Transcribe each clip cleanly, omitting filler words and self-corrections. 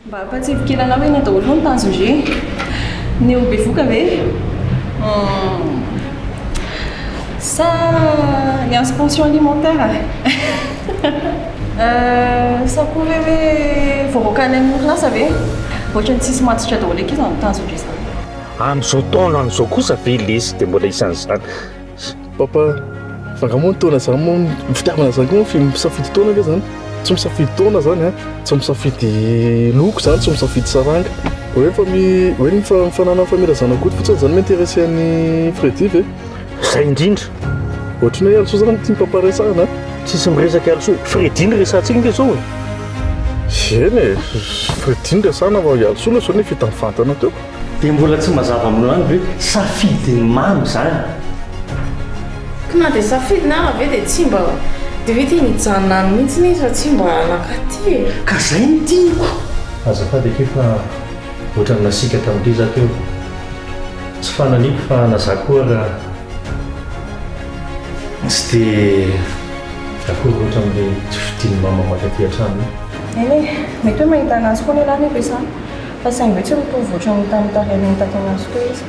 Mba ampatsivikilana hoe ny daholo ny tanjoge ny ho bevoka ve sa ny azo pension alimentaire sa koa hoe voavoakany amin'ny orinasa ve ohatrany tsisy matotra daholo eky izy amin'ny tanjoge zany amin'izao taona amin'izao kosa ve lesy dia mbola isan'izany papa fangamoa ny taona zany moa fitiavana zany koa misafidy taona ve zany tsy misafidy taona zany a tsy misafidy loko zany tsy misafidy saranga hoe mifanana familazana koa fotsiny zany m'intéressé an'ny Freddy ve zay indrindra ohatrany hoe also zany tia mpamparesahana tsisy miresaka also Freddy ny resantsika nge zao eny Freddy ny resahana va also la zao ny fita mifantana teo dia mbola tsy mazava aminao any hoe safidy ny mamy zany ka na dia safidy na ave dia tsy mba dia ve tia nijanona any mihitsy ny fa tsy mba nakaty e ka zay ny tiako azafady ake fa ohatrany nasika tamin'ity za teo tsy fananiako fa naza koa raha tsy dia akory ohatra amin'ilay tsy fidiny mama makaty an-trano eny mety hoe mahita anazy koa ny alany be sa fa saingy ve tsy mitovy ohatrany tamin'nytarian'ny tatena azy koa izy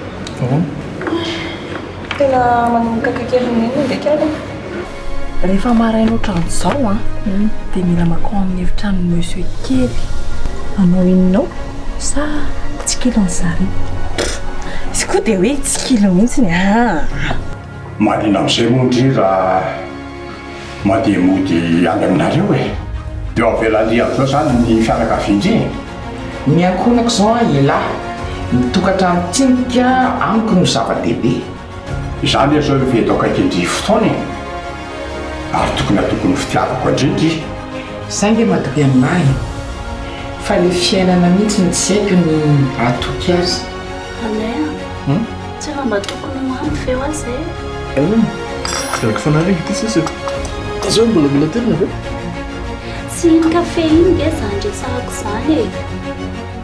tena manomboka kakeriny iny ndraiky ary rehefa maraina ohatran'izao a dia mila makao amin'ny efitrano monsieur kely anao inonao sa tsy kilo n'zary izy koa dia hoe tsy kilo mihitsy ny marina amin'izay mondry raha mademody any aminareo e eo avelany amin'izao zany ny fianakaviandry ny ankonako zao a ilahy mitokantrano tinika amiko no zava-dehibe izany zao veto akaikindry fotoana e ary tokony fitiavako andriky saingy matoky aminahy fa le fiainana mihitsy ny tsy haiko ny atoky azy Anay tsy raha mba tokony mamy feo azy Tiako fanariny ity sisa zao mbola terina ve tsy iny kafe iny dia zany resahako zany e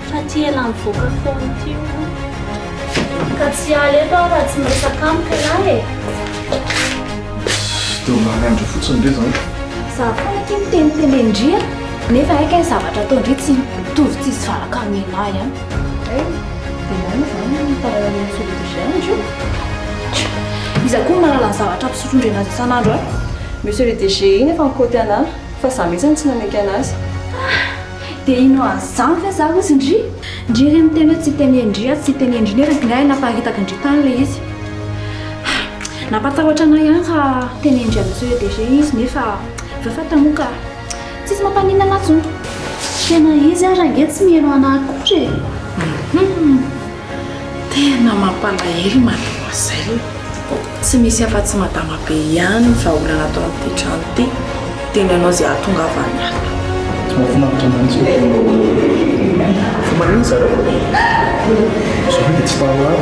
fa ty ela mivoaka foana tio ka tsy aly eto aho raha tsy miresaka amiko ialahy e teo marandro fotsiny ndre zany za foana ty miteniteny nefa haika ny zavatra atao ndre tsy mitovy tsisy valaka amin'ny anahy dia nana zany mitarana solodizanjo iza koa manala ny zavatra mpisotro-ndrena azy isan'andro a monsieur le DG iny efa mikoty anahy fa za mihitsy tsy nameky anazy dia ino an'izany fa za izy indry ry miteny hoe tsy teny indry tsy teny indry nefa dinay namparitaka indry tany le izy nampatahotra anay ihany raha teny indry monsieur le DG izy nefa vefatamoka tsisy mampanina anatsony tena izy ary ange tsy mihaino anahy kory tena mampalahelo mademoiselle tsy misy afa-tsy madama be ihany fa olana atao amin'ity trano ity teny anao izay ahatonga avy any ato mahafinaritra mantsy fa manino zareo zao dia tsy tahoara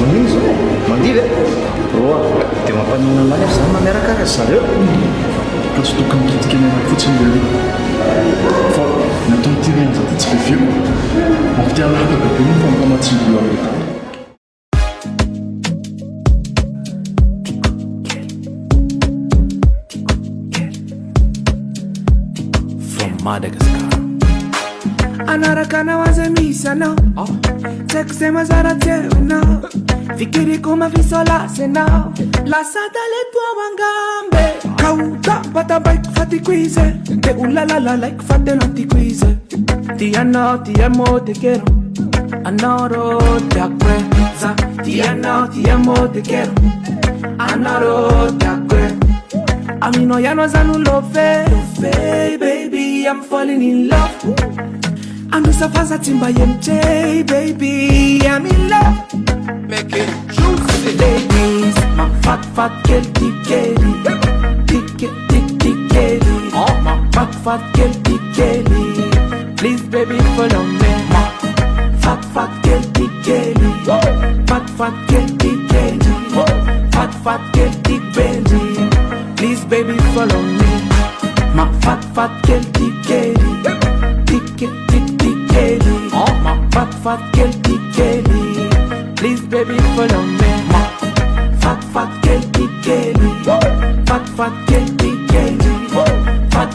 manino zao mandiva oa dia mampanina anay zany mameraka azy zareo ka tsy tokony mikitika ny anaky fotsiny le fa natao mitirena za ty tsy fefeko mampitialataka be ny fa mampamatsindolo amin'ny tany Madagascar anarakana waza misana tek sema zara tena fikiri kuma visola sena la sadale tua wangambe kauta pata bike fati quize te ulala like fate nanti quize ti amo te quiero anoro te acuerda ti amo te quiero anoro te acuerda a mí no ya no es love baby I'm falling in love I'm just a fast timba MJ baby I'm in love make it juicy ladies my fat girl tikeli tikeli my fat girl tikeli please baby follow me my fat girl tikeli fat girl tikeli fat girl tikeli please baby follow me my fat girl tikeli tikeli my fat girl tikeli please baby follow me my fat girl tikeli fat girl tikeli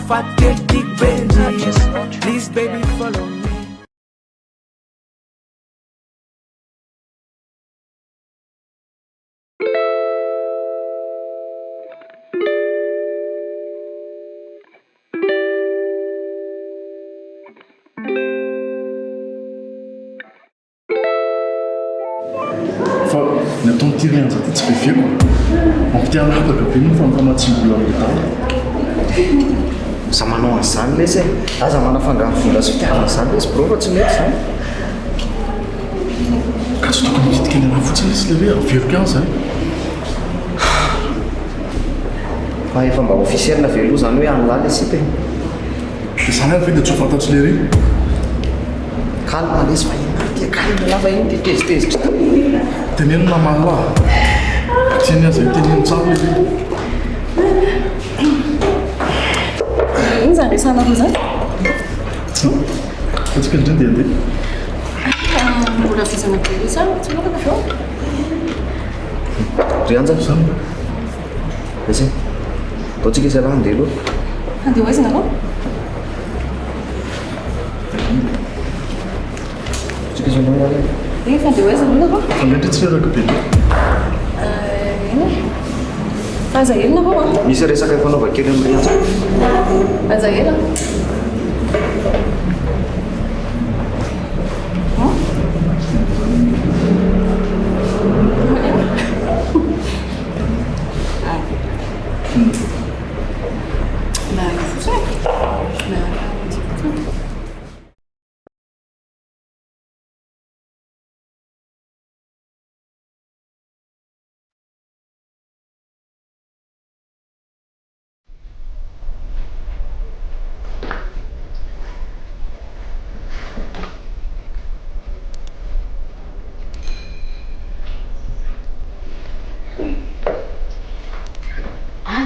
fat girl tikeli please baby follow me ny ataony tirianza ty tsy befiako mampitiana afaka be ny fampamatsibola amin'nytany za manao an'izany lesy aza manafangano vola sy fitiavana zany lesy bro fa tsy mety zany ka tsy tokony mikitika ny ana fotsiny lesy le hoe averiko ihany zany fa efa mba officiel velo zany hoe an'la lesy pe dia zany any ve dia tsy ho fantatry le ry calme lesy fa ina dia calme lafa iny dia tezitezitra teneno namalahy tiany aza teneno tsara le ry iny zany resana roa zany fatsika indray dia andeha mbola vizana belisa tsy lokana aveo rianja zany lesy ataontsika izy alaha andeha aloha andeha hoaizina anao tsika izy anao ihany iny fa andeha hoaizina aloha avao fandrendry tsy eraka be iny fahazahelina avao a misy resaka fanaova-kely amin'ny rianja azahela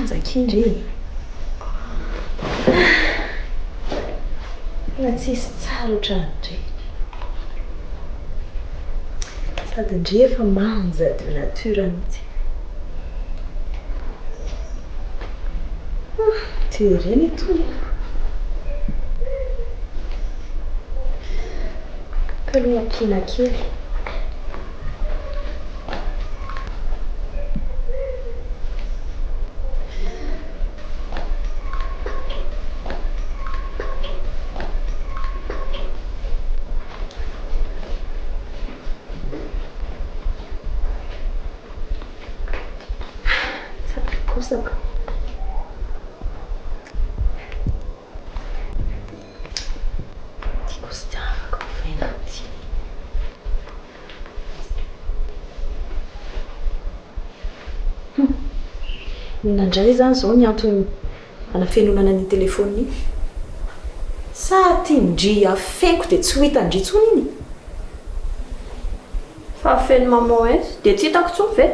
anjakindry na tsisy tsara ohatran'indray sady indre efa manja de natura mihitsy tereny itony kaloha ampina kely kosaka tiako sy tiavako vaina ty inandray zany zao ny antony anafenonana ny telefôny iny sa ty ndry afeko de tsy ho hitandry tsony iny fa feno maman e dia tsy hitako tsony ve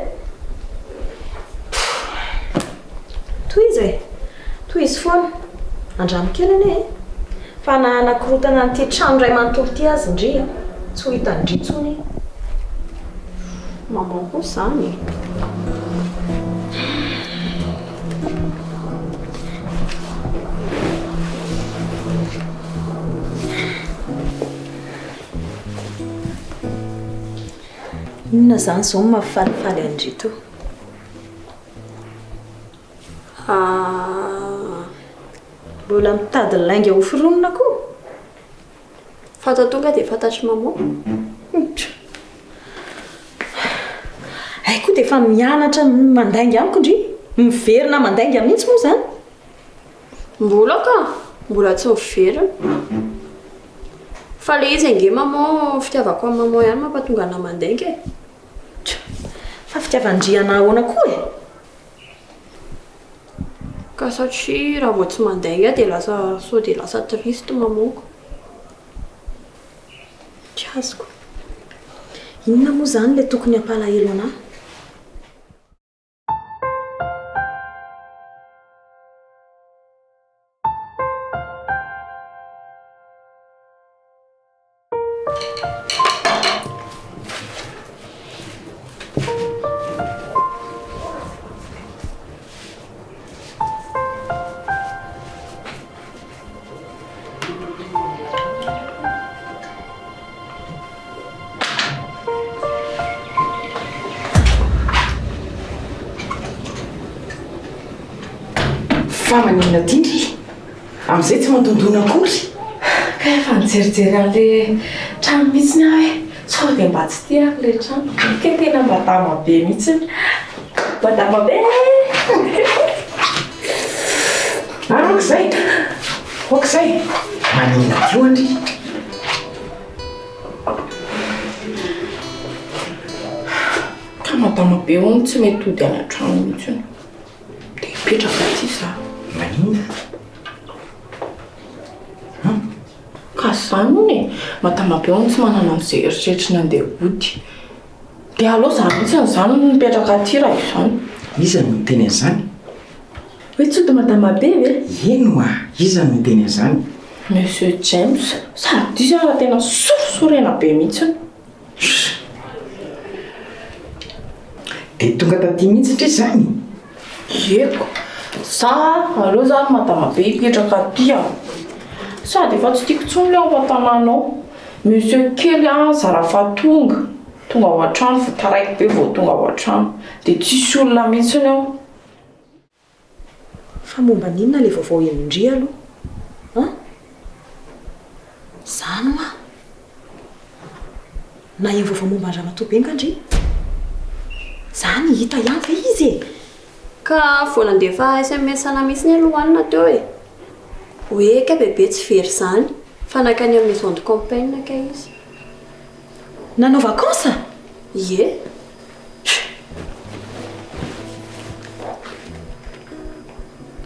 toy izy foana andramo kely ane fa na anakorotana n'ty trano ray manontolo ty azy indria tsy ho hitandry tsony maman koa zany inona zany zao mahafalifaly andrito mbola mitady lainga ho fironona koa fata tonga dia fantatry maman ay koa dia efa mianatra mandainga amiko indry miverina mandainga mihitsy moa zany mbola tsy miverina fa le izy ange maman fitiavako amin'ny maman ihany mampatonga ana mandainga e fa fitiavan-driana ahoana koa e ka satria raha vao tsy mandainga dia lasa sao dia lasa triste mamanko tiazoko inona moa zany le tokony hampalahelo anahy fa maninona tindry am'izay tsy mandondona akory ka efa nijerijery an'le trano mihitsy ny aho e sao dia mba tsy tiako ilay trano ke tena madama be mihitsy madama be okizay okizay manina tio andry ka madama be hony tsy mety tody any an-trano mihitsy dia hipetraka ty za manina ka zany hony e madama be hony tsy manana an'izay eritreritry nandeha ody dia aloha za mihitsy n'izany no mipetraka aty raha izany iza no miteny an'izany hoe tsy ody madama be ve eno a iza no miteny an'izany monsieur James sady diso raha tena sorosorena be mihitsy dia tonga taty mihitsy ndry zany eko za aleo zany madama be hipetraka aty a sady efa tsy tiako tsony le ampatananao monsieur kely a zarafa tonga ao an-trano votaraiky be vao tonga ao an-trano dia tsisy olona mihitsiny ao fa momba ninona le vaovao endri aloha zany ma na eny vaovao momba ndramatobeny kandry zany hita ihany fa izy e ka vao nandefa SMS ana mihitsy ny alohanina teo e hoe ka bebe tsy very zany fa nakany amin'ny maison de campagne ka izy nanao vakansa ie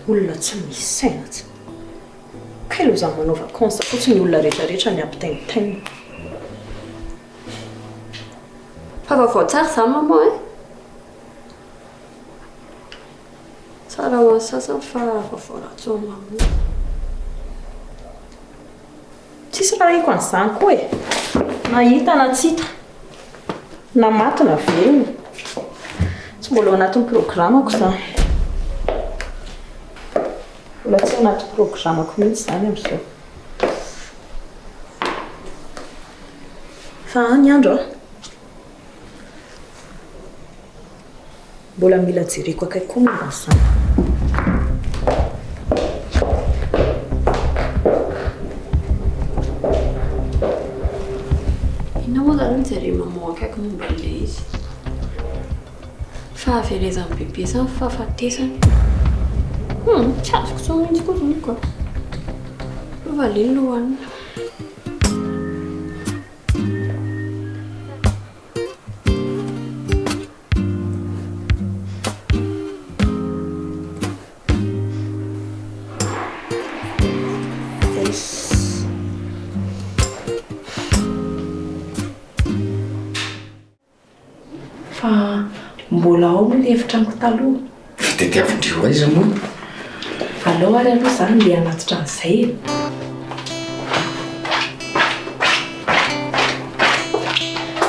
olona tsy misy saina tsy ka ilo zany manao vakansa fotsiny olona rehetrarehetra ny ampitainitaina fa vaovao tsara zany mama e tsara ho an'ny sasany fa vaovao ratsy ho mamona tsisy raha iko an'izany koa e nahita na tsy hita na maty na velona tsy mbola ao anatin'ny programako zany mbola tsy ao anaty programako mihitsy zany amin'izao fa any andro a mbola mila jereko akaiky koa momba n'izany inona moa zany nijery maman akaiky momba le izy fa averezany bebe zany fahafatesany tsy azoko tsao mihitsy koa zany koa lovaliny lohanina fa mbola ao moa lehevitraniko taloha fitetiavindreo aiza moa aleo ary aloha zany le anatitra an'izay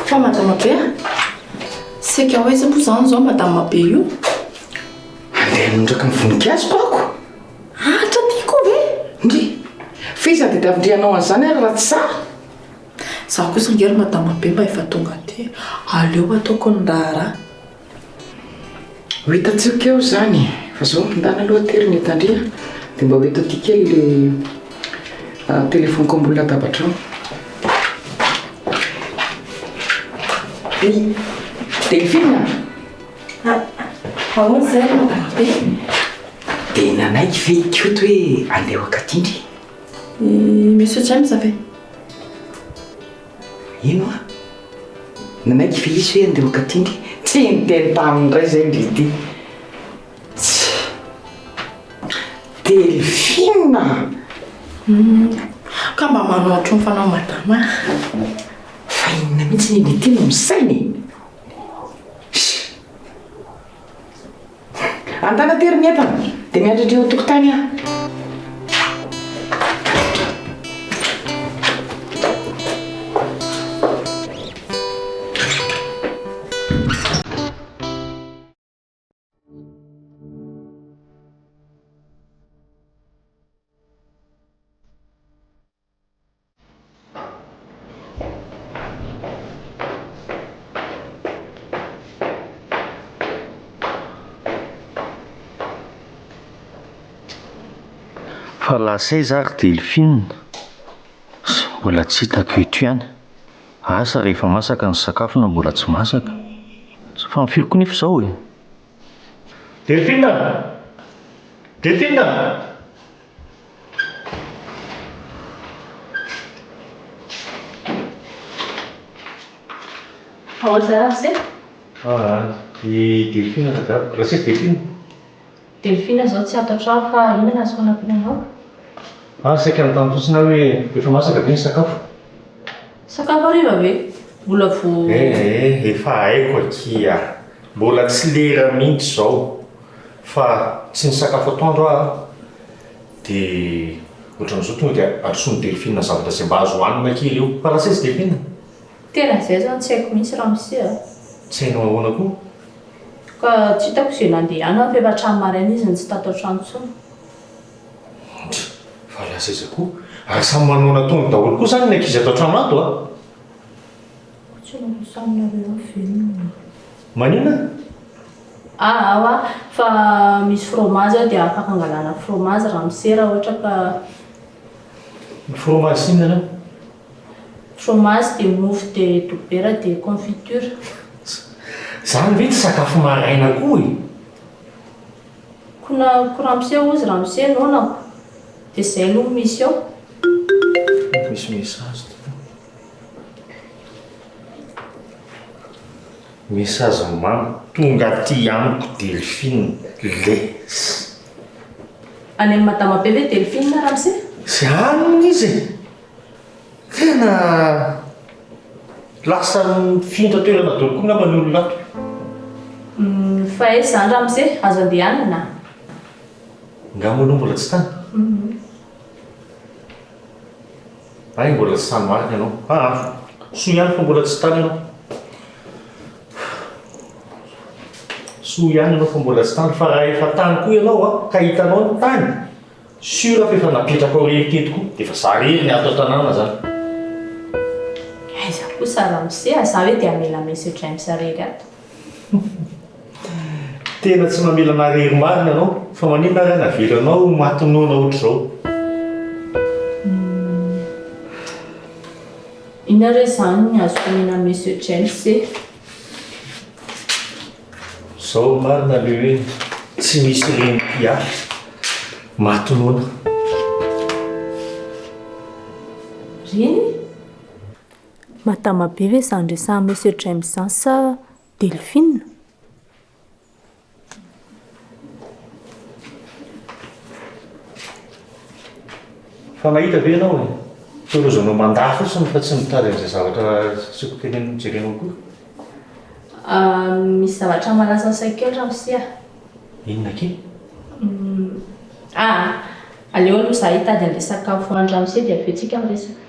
fa madama be a seka ho aiza moa zany zao madama be io andeha nondraka nyvoninkazo pako atra tiako ve ndry fa iza dia tavindrianao an'izany ary raha tsy sara za kosa ngery madama be mba efa tonga ty aleo ataoko ny ndara ho hitantsika eo zany fa zao ndana aloha tery ny etandria dia mba ho eto ty kely le telefoniko ambony latabatra ny delphine ahoana zay madama be dia nanaiky veikoto hoe andeha akatindry monsieur James ave ino a nanaiky fe izy hoe andeha akatindry tsy niteny tamindray zay ndry ty delphine ka mba manohatro mifanao madama fa inona mihitsy ny ty no misainy antana tery ny entana dia miandrindreo ho tokotany a fa lasay zary delphine mbola tsy hitako eto ihany asa rehefa masaka ny sakafo na mbola tsy masaka tsy fanfiry koa nefa izao e. Delphine! Delphine! I Delphine raha sisy Delphine. Delphine zao tsy ato an-trano fa inona azo fanampianao? Saika notany fotsiny aho hoe efa masaka be ny sakafo. Sakafo hariva ve? Mbola vo... Efa haiko akia. Mbola tsy lera mihitsy izao. Fa tsy ny sakafo atoandro aho. Dia ohatran'izao tonga dia atsoiny Delphine zavatra izay mba azo hohanina kely eo. Fa raha sisy Delphine? Tena izay zany tsy haiko mihitsy raha misy a. Tsy hainao ahoana koa? Ka tsy hitako izay nandehanao fa efa hatrany maraina izy ny tsy tato an-trano intsony. Fa lasa iza koa. Ary samy manao nataony daholo koa zany ny ankizy ato an-trano ato a. Tsy manao saminareo velona. Maninona? Awa fa misy fromage aho dia afaka angalana fromage raha misera ohatra ka fromage sinana? Fromage dia mofo dia dobera dia confiture. Zany ve tsy sakafo maraina koa e? Kuna ramose ozy ramose nonako dia izay aloha misy ao. Misy message. Message mamy tonga aty amiko Delphine les. Any amin'ny madama be ve Delphine na ramose? Sy aniny izy e. Tena lasa mifindra toerana daholo koa ngamba ny olona ato. Fa e zany ramose azo andehanana. Ngamba aloha mbola tsy tany. Ay mbola tsy tany marina ianao. Soa ihany fa mbola tsy tany ianao. Soa ihany ianao fa mbola tsy tany fa raha efa tany koa ianao ka hitanao ny tany. Sura fa efa napetraka ao rery koa dia efa zarery ny ato an-tanàna zany. Aiza kosa ramose za hoe dia amela message James rery ato. Tena tsy mamela narery marina ianao fa maninona raha navelanao matinoana ohatr'izao. Ina re zany ny azo komena Monsieur James e? Zao marina le hoe tsy misy reny pia matinoana. Reny? Matama be ve zany resaha Monsieur James zany sa Delphine? Fa nahita ve ianao e? Torozanao mandà fotsiny fa tsy mitady an'izay zavatra tsy ho teneniny jerenao koa. Misy zavatra malaza saika kely ramose. Inona ke? Aleo aloha za hitady an'ilay sakafo hoany ramose dia avy eo tsika miresaka.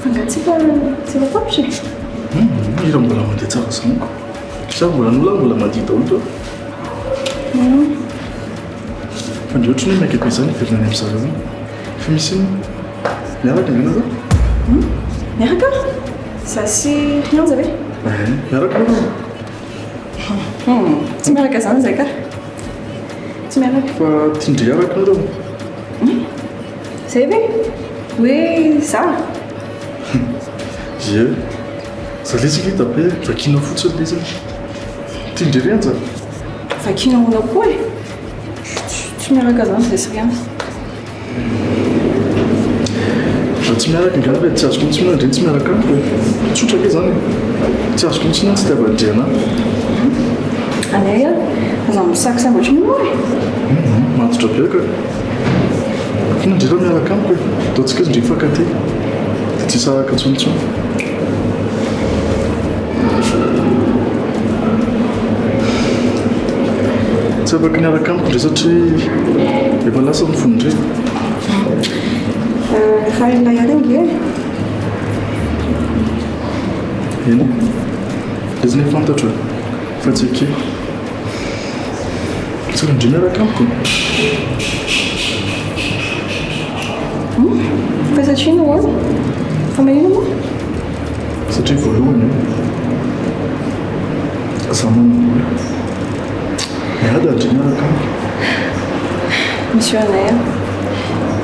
Fangatsiaka tsy mafapitra. Ira mbola mandeha tsara zanako. Sa mbola n'olona mbola mandihy daholo to. Fa ny ohatry ny hoe maikabe izany ivelona any amin'izareo any. Fa misy miaraka angana zao? Miaraka? Za sy fianja ve? Miaraka anao. Tsy miaraka zany zay ka? Tsy miaraka. Fa tiandry araka nareo. Zay ve? Hoe za? Ie. Za lesika hita be vakina fotsiny le zany. Tiandry rianja. Vakina hoana koa e. Tsy miaraka zany zay sy rianja. Fa tsy miaraka ngana hoe tsy azoko mitsina ndreny tsy miaraka amiko e. Tsotra ke zany. Tsy azoko mitsina tsy tiavandriana. Anay aza misakisaka ohatry ny moa e. Matotra be ka. Nandry raha miaraka amiko e. Ataontsika izy ndry fankaty. Dia tsy saraka tsontsony. tsy afaka niaraka amiko ndray satria efa lasa ny fony ndray efa ilay ihany nge eny izy ny fantatra fa tsy ake tsy indray miaraka amiko fa satria no azy fa mahino moa satria voalohany za manambola miady andray miaraka amiko misy Anay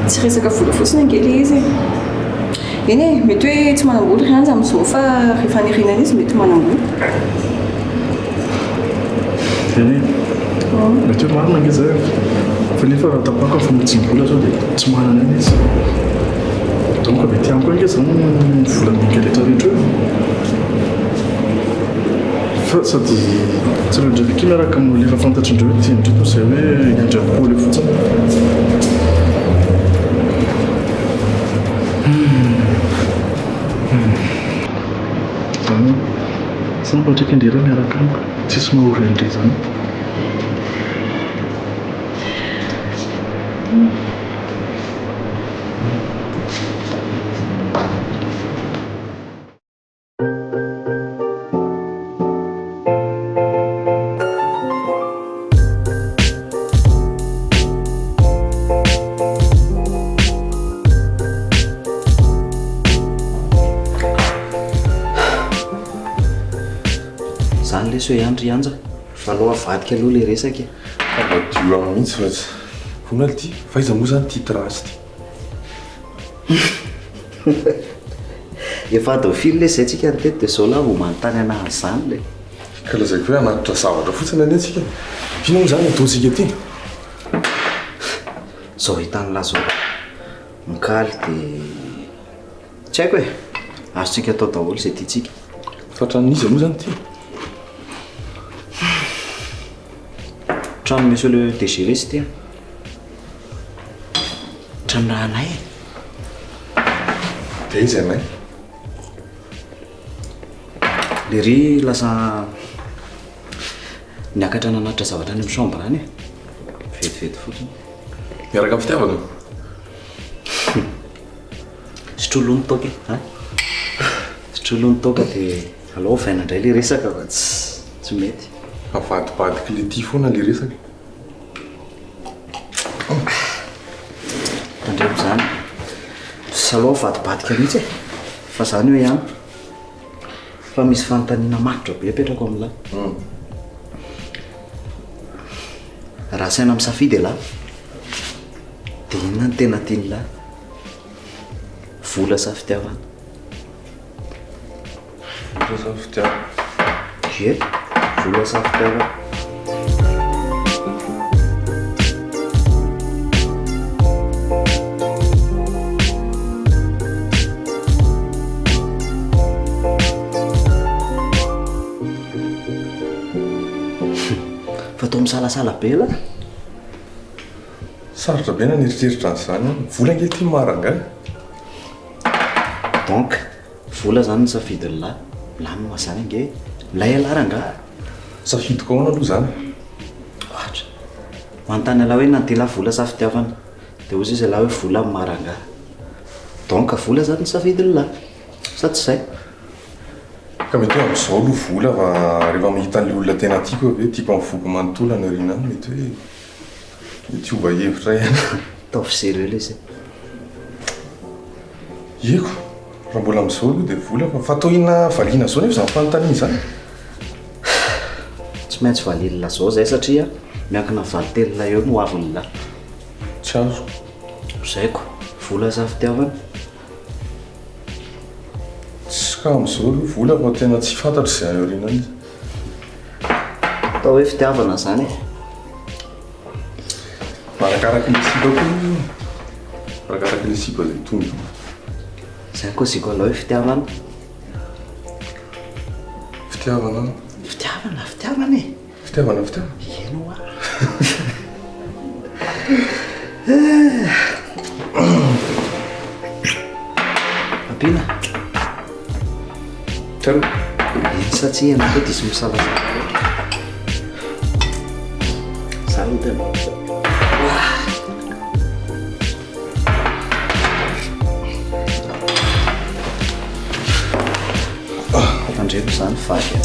tsy resaka vola fotsiny angely izy eny e mety hoe tsy manambola rianja amin'izao fa rehefa nirinana izy mety manambola eny mety hoe marina nge zay fa nefa raha tapako afa mitsimbola zao dia tsy manana any izy donc avy ty amiko ange zany vola mika rehetrarehetra eo fa sady tsy rendraviky miaraka amin'ny lefa fantatrindreo hoe tiandreo zay hoe iandram-poly fotsiny sy nipatraiky indrera miaraka amiko tsisy mahory andre zany zany lesy hoe andry anja fa aloha avadika aloha le resaka vadio amin'ny mihitsy fa tsy vonal ty fa iza moa zany titre azy ty efa adofily le zay tsika nytety dia zao la vo manontany anazy zany le ka lazako hoe anatitra zavatra fotsiny any antsika mpino moa zany ataontsika ty zao hitanyla zao mikaly dia tsy haiko e azotsika atao daholo zay tiatsika fatraniza moa zany ty trano monsieur le DG sy ty trano raha Anay dia izy Anay le ry lasa niakatra nanatitra zavatra any amin'ny chambre any e vetivety fotsiny miaraka amin'ny fitiavana sotrolony toka sotrolony toka dia aloha vaina indray le resaka fa tsy mety avadibadiky le ty foana le resaka tandremo zany sy aloha vadibadika mihitsy e fa zany hoe ihany fa misy fanontaniana matotra be apetrako amin'la raha saina misafidy ala dia inona ny tena tiany la vola sa fitiavana e vola sa fitiavana fa atao misalasala be la sarotra be na nieritreritra an'izany vola nge ty maranga donc vola zany ny safidiny la no mazany nge lay alaranga safidiko aona aloha zany ohatra manontany ala hoe nanty la vola sa fitiavana dia ozy izy ala hoe vola maranga donc vola zany ny safidiny la sa tsy zay ka mety hoe amin'izao aloha vola fa rehefa mihitan'le olona tena tiako hoe tiako amin'ny foko manontolo any arina any mety hoe mety ova hevitra ihany ataovy sérieux le zay eko raha mbola amin'izao aloha dia vola fa atao ina valiana zao nefa zany fanontaniana zany tsy maintsy valilina zao zay satria miankina valitelona eo no aviny la tsy azo zaiko vola sa fitiavana tsy ka amin'izao aloha vola fa tena tsy fantatro izay any arina izy atao hoe fitiavana zany e marakaraky le sibako marakaraky le siba zay tonga zay koa ziko alao hoe fitiavana fitiavana fitiavana fitiavana e fitiavana fitiavana eno a apina taro eny satsia ena koa disy misalasala zany Andremo izany vaky.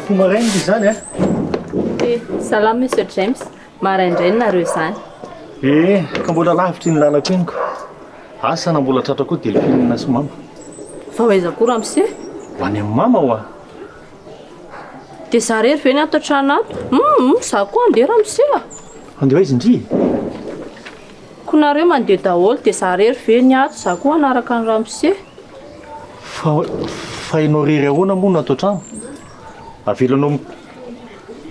Fo maraina izy zany a? Salam monsieur James, maraindray nareo izany. Ka mbola lavitra iny lalako iniko. Asa na mbola tratra koa Delphine sy mama. Fa hoaiza koa monsieur? Ho any amin'ny mama ho a. Dia za rery ve ny ato an-trano ato? Za koa andeha monsieur. Andeha izy indri? Koa nareo mandeha daholo dia za rery ve ny ato, za koa anaraka ny monsieur. Fa ianao rery ahoana moa no ato an-trano? Avelanao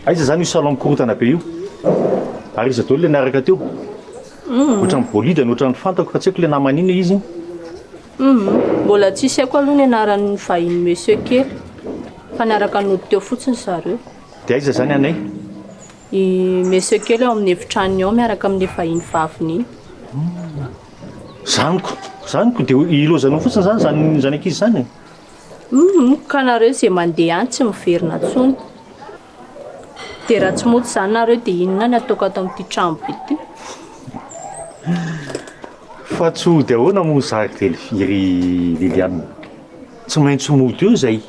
aiza zany io salon mikorotana be io? Ary izy daholo ilay niaraka teo? Ohatran'ny bolida ny ohatran'ny fantako fa tsy haiko ilay namany iny izy. Mbola tsisy haiko aloha ny anaran'ny vahiny monsieur kely. Fa niaraka nody teo fotsiny zareo. Dia aiza zany Anay? I monsieur kely ao amin'ny efitraniny ao miaraka amin'ny vahiny vaviny iny. Zaniko dia ilozanao fotsiny zany zany ankizy zany. Ka nareo izay mandeha any tsy miverina intsony. Dia raha tsy mody izany nareo dia inona ny ataoko ato amin'ity trano be ity? Fa tsy hody ahoana moa zary Delphiry Liliane. Tsy maintsy mody eo izay.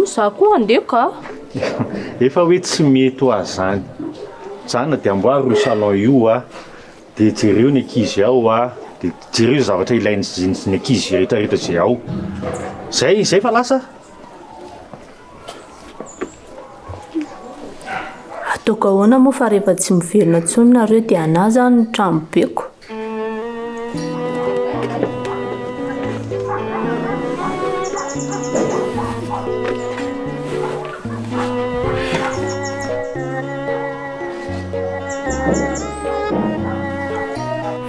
Za koa andeha ka. Efa hoe tsy mety ho azy zany. Zana dia amboary io salon io a, dia jereo ny ankizy ao a, dia jereo zavatra ilainy ny ankizy rehetrarehetra izay ao. Zay fa lasa. Ataoko ahoana moa fa rehefa tsy miverina intsony nareo dia anahy zany ny trano beko.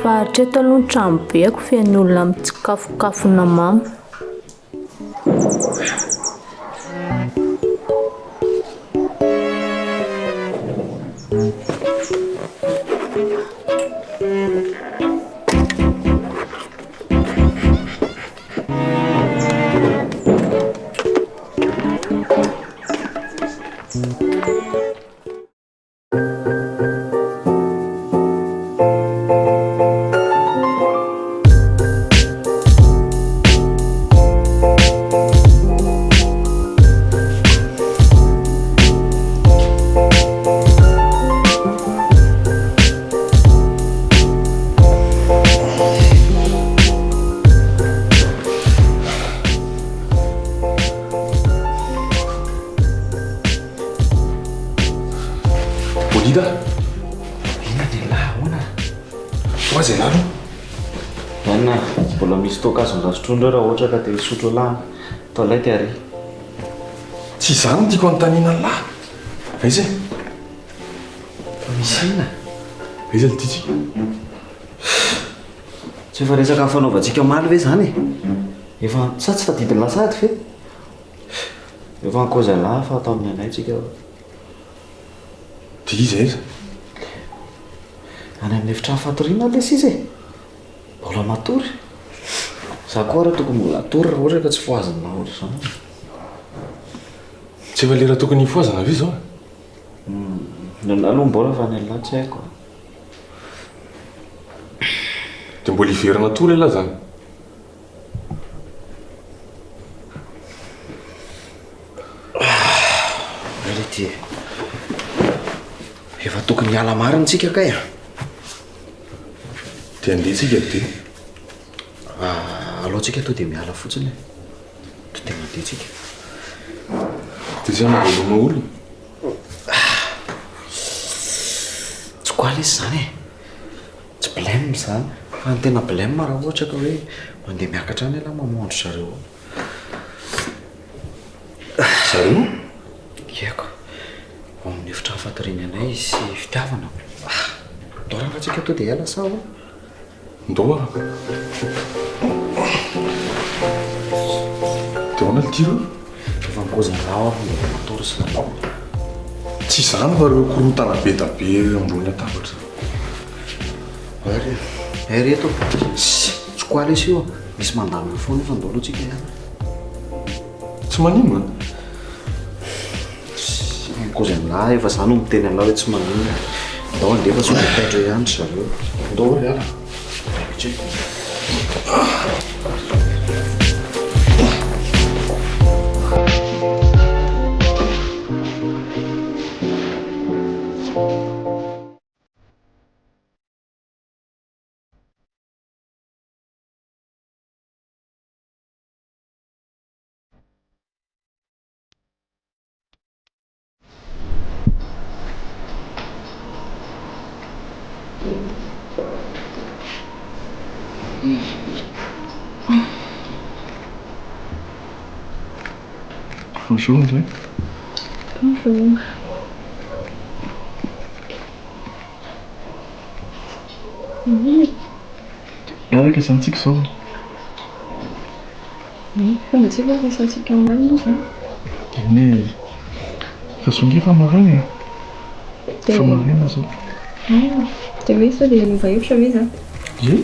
Fa hatreto aloha ny trano beko feno olona mitsikafokafona mama. Trondro raha ohatra ka dia sotro lahy toilette ary. Tsy izany tiako anontaniana ny lahy. Aiza? Misy inona? Aiza lititsika? Tsy efa resaka fanaovantsika omaly ve zany? Efa sa tsy tadidiny lasady fe? Efa ankoza lahy fa atao amin'ny Anay tsika. Dia izy aiza? Any amin'ny efitrano fatoriana lesy izy e. Mbola matory. Za koa raha tokony mbola atory raha ohatra ka tsy foazana ohatra izany. Tsy efa lera tokony hifoazana ve izao? Aloha mbola fa ny lahy tsy haiko. Dia mbola hiverina atory elahy zany? Reality. Efa tokony hiala marina tsika kay. Dia andeha tsika dia. Alao tsika to dia miala fotsiny. To dia mandeha tsika. Dia izay mahaloma olona. Tsy koa lesy zany e. Tsy blème zany. fa ny tena blème raha ohatra ka hoe mandeha miakatra any ala mamoandro zareo zareo iako ao amin'ny efitra hafatariny anay sy fitiavana ndao raha tsika to dia hiala sao ndoa dia hoana litiro efa mipozanao matory sy nanao tsy izany fa reo korontana be da be ambony atabatra reto tsy koala isy io misy mandamina foana fa ndao aloha tsika ihany tsy manino kozy aminah efa zany no miteny anao hoe tsy manino ndao andefa so taitra ihany ry zareo ndao iala Bonjour André. Bonjour. Miaraka izantsika izao. Fomba tsika resantsika aminy zany. Eny fa songe fa marina fa marina zao. Dia hoe sao dia nova hevitra ve zany? Ie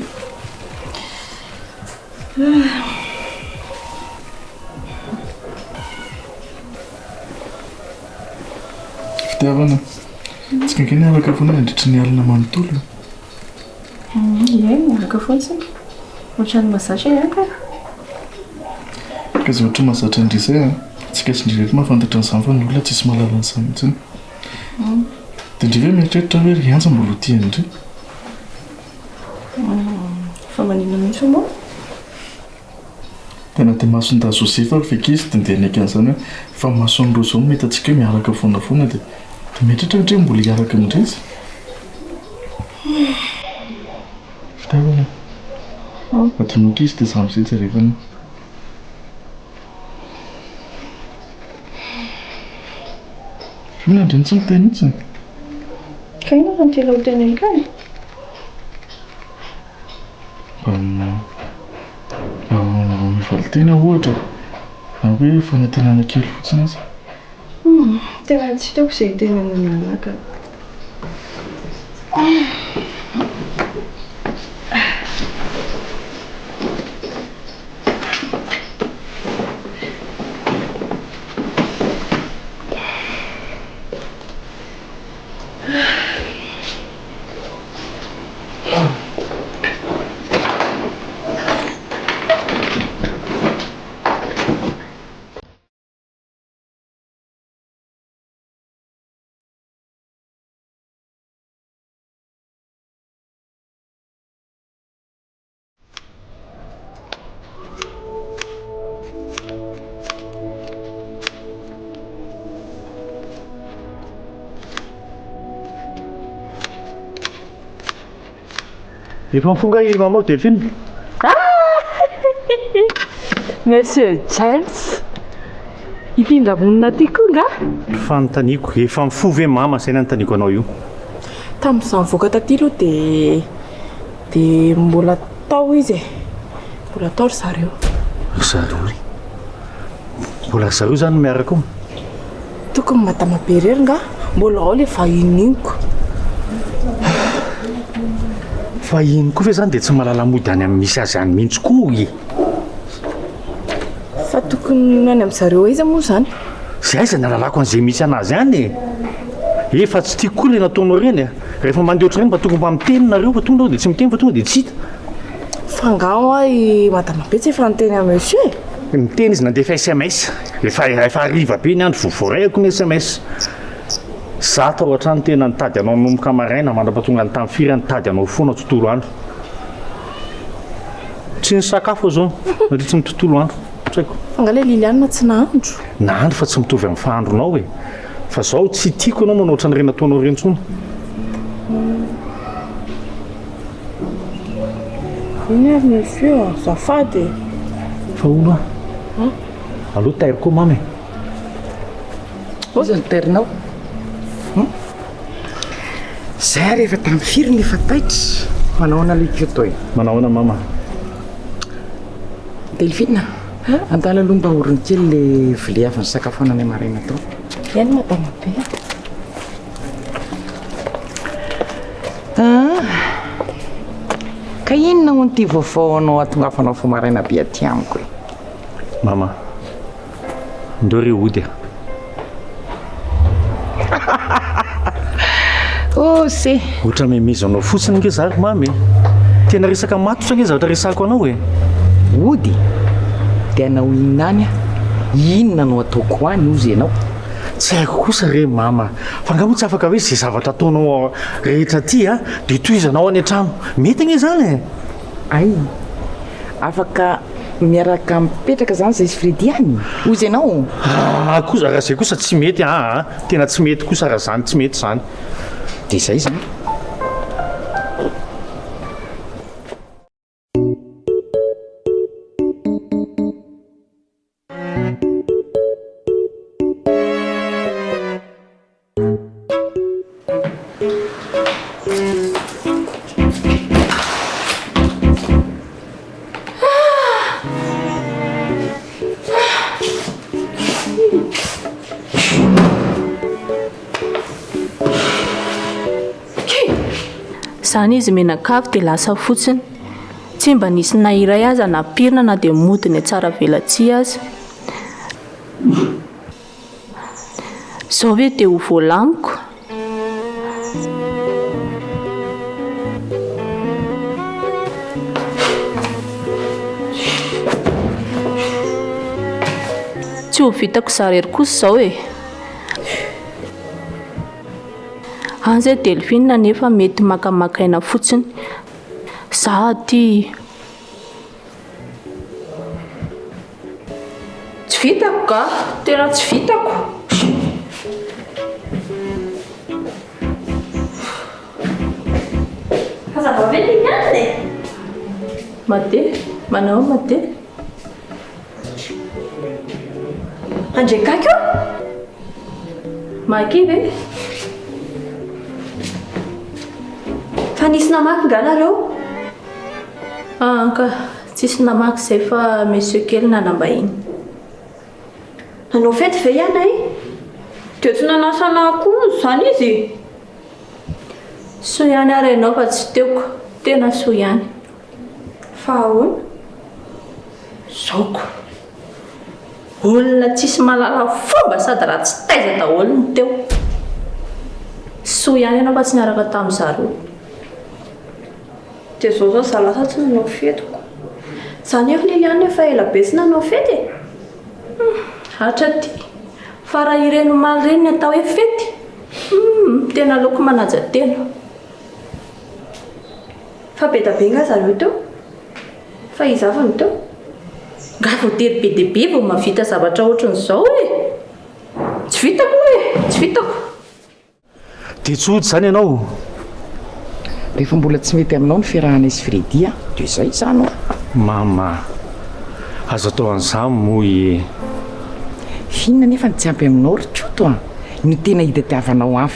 fitiavana tsika keny afaka foana nandritry ny alina manontolo Ie, miaraka foana tsika ohatrany mazatra ihany ka ka zay ohatra mahazatra indrisay tsika sy ndrireto mahafantatra an'izany fa ny olona tsisy mahalala an'izany mihitsiny dia ndri ve mieritreritra hoe rianza mbola ho tiany indray fa manino mihitsy moa tena dia masonda Josepha fekizy dia ndeha naiky an'izany hoe fa mason'ireo zao mety atsika hoe miaraka foana foana dia mieritreritra ndray mbola hiaraka amindray izy fitiavana adinoka izy dia za amin'izay jerevana fina ndreny tsy miteny mihitsy ka ino fa nitela ho teneny kany mivalinteny ohatra na hoe fanantenana kely fotsiny azy tena tsy hitako izay tenana nanaka efa mifonga i maman Delphine. Monsieur James ifindra monina ty koa nga Fanontaniako efa mifovy mama saina anontaniako anao io tamin'izany voaka taty aloha dia mbola tao izy mbola tao ry zareo mbola zareo zany miaraka ao tokony madama be rery nga mbola ao le vahininiko fa iny koa ve zany dia tsy mahalala mody any amin'ny misy azy any mihitsy koa i fa tokony any amin'ny zareo izy moa zany zay aiza nalalako an'izay misy anazy any efa tsy tiako koa le nataonao reny rehefa mandeha ohatr'ireny mba tonga mba miteny nareo fa tonga ao dia tsy miteny fa tonga dia tsy hita fa ngao i madama be tsy efa niteny amin'ny monsieur miteny izy nandefa SMS efa ariva be ny andro vovorayako ny SMS za tao ohatrany tena nitady anao nomboka maraina mandra-patonga ny tamin'ny firy nitady anao foana tontolo andro tsy ny sakafo zao natria tsy ny tontolo andro tsaiko fa ngale lilianina tsy nahandro nahandro fa tsy mitovy amin'ny fahandronao fa zao tsy tiako anao manao ohatrany reny ataonao reny tsony iny ary monsieur zafady fa ono aloha tairo koa mamy oza ny tairinao zay rehefa tamin'ny firy ny efa taitra manahoana lekeo toy manahoana mama delphine andala aloha mba orony kely le vile avy ny sakafonana maraina tao iany madama be ka inona ho nyity vaovao anao atongafanao fo maraina be aty amiko e mama ndeo ry ody se ohatra memeza anao fotsiny nge zary mamy tena resaka matotra nge zavatra resako anao e ody dia anao inany inona no ataoko any ozy ianao tsy haiko kosa re mama fa ngamo tsy afaka hoe zay zavatra ataonao rehetra aty a dia toizanao any an-trano mety nge zany e ay afaka miaraka mipetraka zany zay Fredy any ozy ianao kosa raha zay kosa tsy mety tena tsy mety kosa raha zany tsy mety zany dia zay zany zany izy menakavy dia lasa fotsiny tsy mba nisy na iray aza napirina na dia modiny tsara velatsia aza zao hoe dia ho voalamiko tsy ho vitako zarery kosa zao e an'izay delphine nefa mety makamakaina fotsiny za ty tsy vitako ka tena tsy vitako fazava ve ty nyany mate manao mate andrekakio maki ve fa nisy namaky nganareo ka tsisy namaky zay fa monsieur kely nanambahiny nanao fety ve Anay dia tsy nanasana koa zany izy so ihany ary ianao fa tsy teoko tena so ihany fa ahoana zaoko olona tsisy malala fomba sady raha tsy taiza daholo ny teo so ihany ianao fa tsy niaraka tamin'ny zareo dia zao zao za lasa tsy nanao fetiko zany efa Liliane efa ela be tsy nanao fety hatra ty fa raha ireno maly reny atao hoe fety tena loko manaja tena fa be da be nga zareo teo fa izavany teo nga voatery be dia be vao mavita zavatra ohatran'izao e tsy vitako tsy vitako dia tsy ody zany ianao rehefa mbola tsy mety aminao ny fiarahana izy Fredy dia zay zany mama azo atao an'izany moy finona nefa ny tsy ampy aminao rytroto ny tena hitatiavanao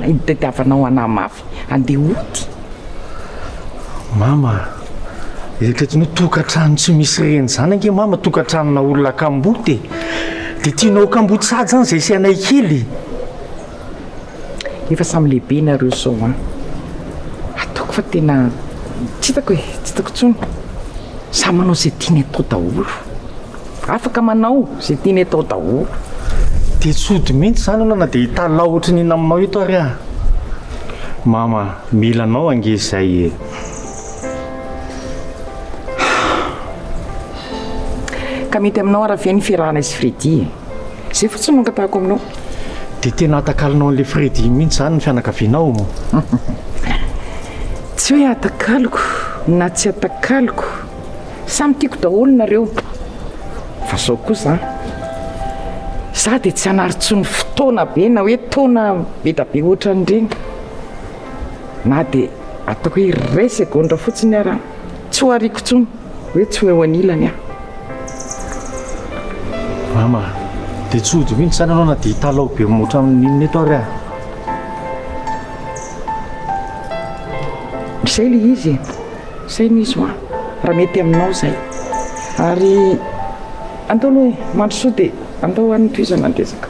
hitatiavanao anahy mafy andeha ody mama eritreretiny hoe tokantrano tsy misy reny zany ange mama tokantranona olona kamboty dia tianao kamboty sady zany zay sy anay kely efa samy lehibe nareo sao ataoko fa tena tsy hitako hoe tsy hitako tsony samy manao zay tiany atao daholo afaka manao zay tiany atao daholo dia tsy ody mihitsy zany anao na dia hitalao ohatra ny ina aminao eto ary mama milanao ange zay ka mety aminao araha ny fiarahana izy Fredy zay fotsiny no angatahako aminao dia tena atakalinao an'ilay Fredy mihitsy zany ny fianakavianao tsy hoe atakaloko na tsy atakaloko samy tiako daholo nareo fa zao kosa za dia tsy hanarytsony fotoana be na hoe taona be da be ohatran'ireny na dia ataoko hoe ray segondra fotsiny ara tsy ho ariko tsony hoe tsy hoe ho anilany a mama dia tsy ody mihitsy zany anao na dia hitalao be motra amin'inona eto ary zay le izy zay nizy hoa raha mety aminao zay ary andao aloha hoe mandrosoa dia andao an'ny toizana andresaka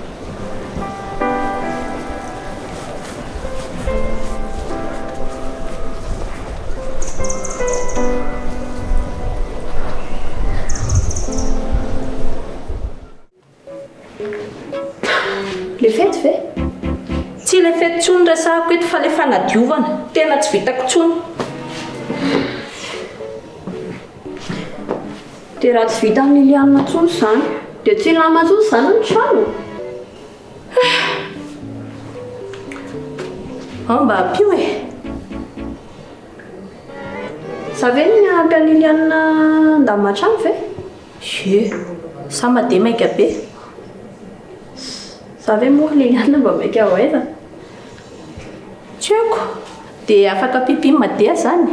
le fety ve tsy le fety tsony resahako eto fa le fanadiovana tena tsy vitako tsony dia raha tsy vita amin'ny lianina tsony zany dia tsy lama tsony zany ny trano mba apio e za ve ny ampy amin'ny lianina ndamatrano ve e sa mandeha maika be za ve moa le lianina mba maika ho aiza tsy haiko dia afaka pipi madeha zany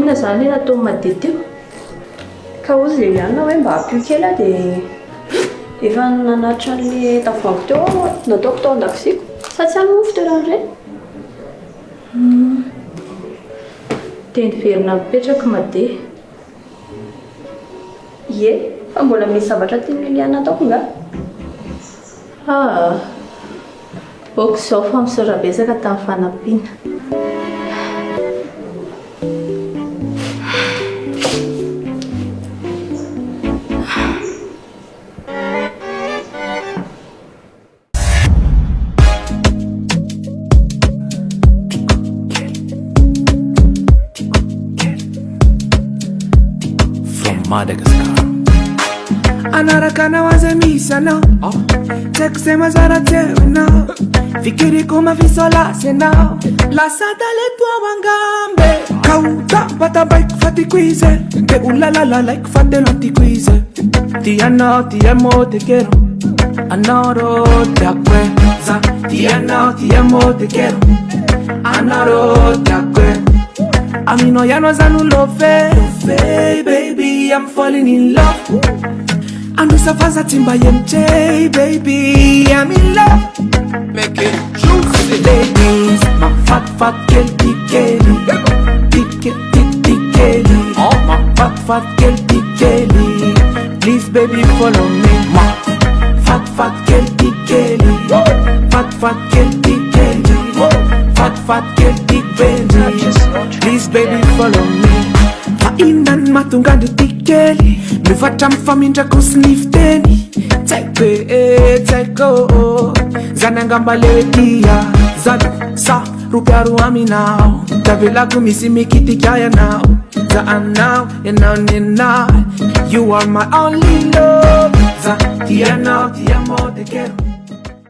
inona zany le natao madeha teo ka ozy le lianina hoe mba apio kely dia efa nanatra an'le tavoango teo nataoko tao an-dakoziko sa tsy any mofo toeran'ireny dia niverina mipetraka madeha ie fa mbola misy zavatra tian'le lianina ataoko nga oko izao fa misorabesaka tamin'ny fanampiana anaraka nawaze misana tekusema zara tewena fikiriko mavisola sena lasata letwa wangambe kauta batabaik fatikwize te ulalala like fatelantikwize tiana tiamo te quiero anoro takweza tiana tiamo te quiero anoro takwe amino ya no zanulofe baby I'm falling in love Andusafaza timba yemche baby I'm in love make it juicy ladies my fat girl bikini bikini oh my fat girl bikini please baby follow me my fat girl bikini fat girl bikini fat girl bikini please baby follow me Inan matungandi tikeli Mivata mfamindra kusnifteni Teko Zanangamba ledia Zadu sa rupiaru aminao Tavila kumisi mikiti kaya now Za now and now You are my only love Za tia now tia mo te quiero